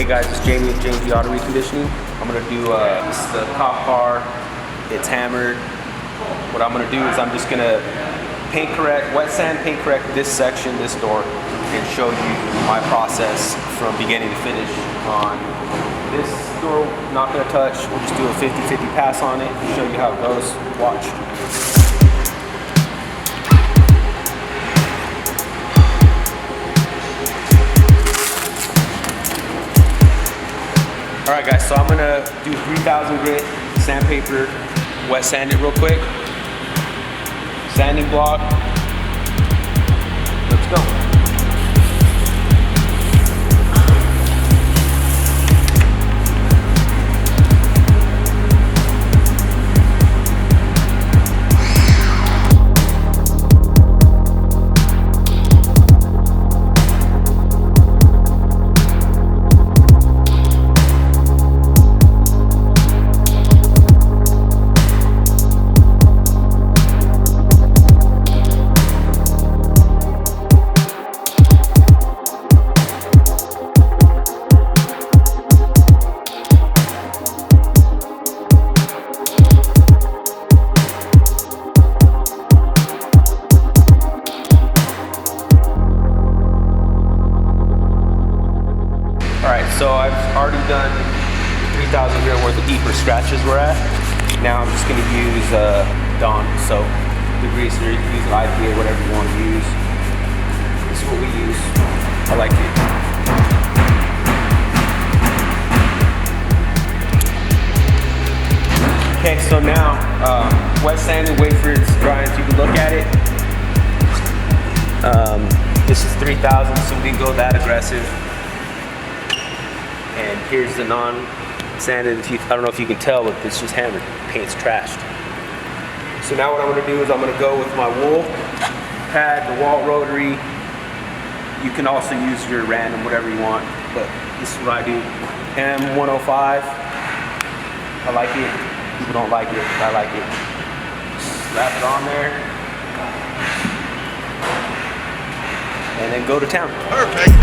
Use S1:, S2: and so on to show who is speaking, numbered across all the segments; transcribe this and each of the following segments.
S1: guys, it's Jamie with James Auto Reconditioning. I'm gonna do this is the cop car. It's hammered. What I'm gonna do is I'm just gonna paint correct, wet sand paint correct this section, this door, and show you my process from beginning to finish on this door. Not gonna touch. We'll just do a 50-50 pass on it and show you how it goes. Watch. All right, guys, so I'm gonna do 3000 grit sandpaper, wet sand it real quick. Sanding block. Let's go. So I've already done 3,000 grit worth of deeper scratches we're at. Now I'm just gonna use Dawn, so degreaser, you can use an IPA, whatever you want to use. This is what we use. I like it. Okay, so now wet sanding, wait for it to dry so you can look at it. This is 3,000, so we can go that aggressive. And here's the non-sanded teeth. I don't know if you can tell, but it's just hammered. Paint's trashed. So now what I'm gonna do is I'm gonna go with my wool pad, the Walt Rotary. You can also use your random, whatever you want, but this is what I do. M105. I like it. People don't like it, but I like it. Slap it on there. And then go to town. Perfect.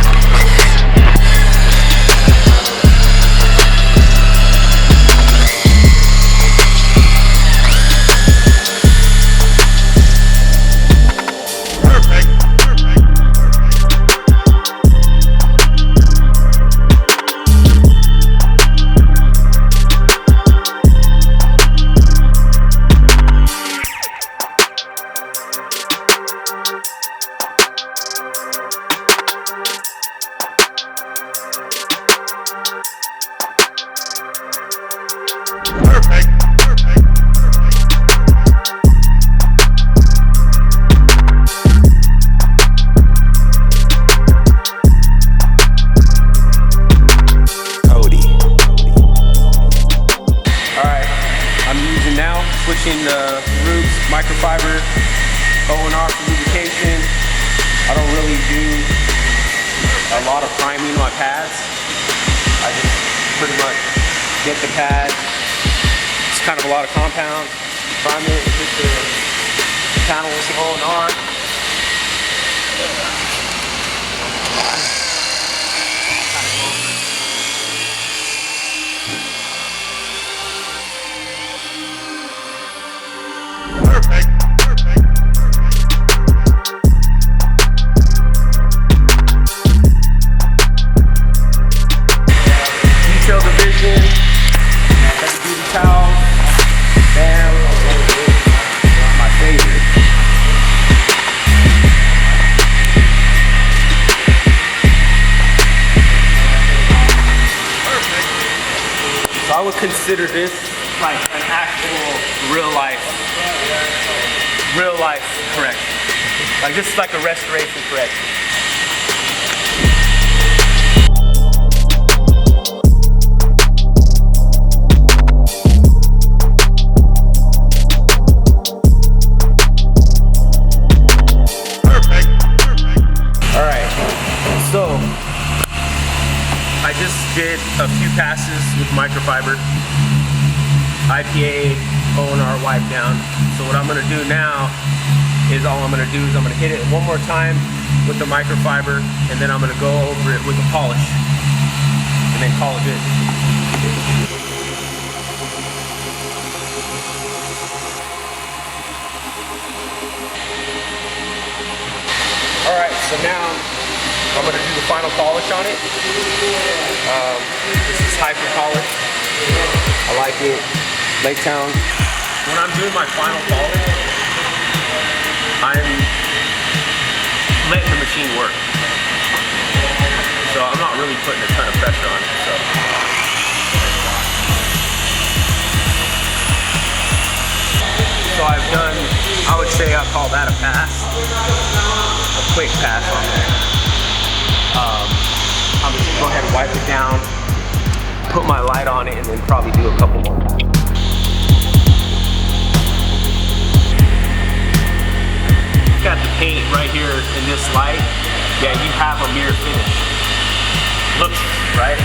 S1: Switching the Rubes microfiber O&R for lubrication. I don't really do a lot of priming on my pads. I just pretty much get the pad. It's kind of a lot of compound. Prime it, hit the panel with some O&R. I would consider this like an actual real life correction. Like this is like a restoration correction. Perfect. All right, so I just did a few passes with microfiber, IPA, O&R wipe down. So what I'm gonna do now is I'm gonna hit it one more time with the microfiber, and then I'm gonna go over it with the polish. and then call it good. All right, so now I'm gonna do the final polish on it. This is Hyper Polish. I like it. Lake Town. When I'm doing my final polish, I'm letting the machine work. So I'm not really putting a ton of pressure on it. So I've done, I would say I call that a pass. A quick pass on there. I'm just gonna go ahead and wipe it down, put my light on it, and then probably do a couple more. Got the paint right here in this light. Yeah, you have a mirror finish. Looks right,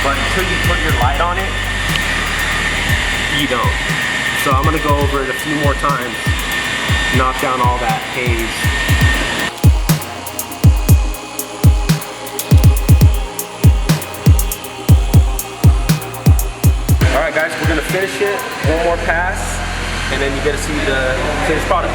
S1: but until you put your light on it, you don't. So I'm gonna go over it a few more times, knock down all that haze. All right, guys, we're gonna finish it. One more pass, and then you get to see the finished product.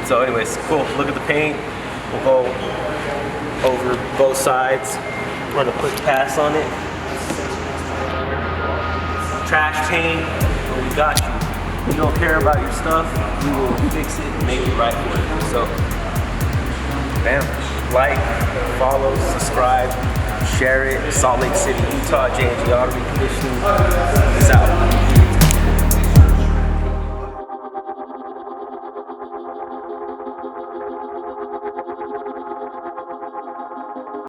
S1: So anyways, cool, look at the paint. We'll go over both sides, run a quick pass on it. Trash paint, well, we got you. You don't care about your stuff, we will fix it and make it right for you. So, bam, like, follow, subscribe, share it. Salt Lake City, Utah, J&G Auto Reconditioning is out.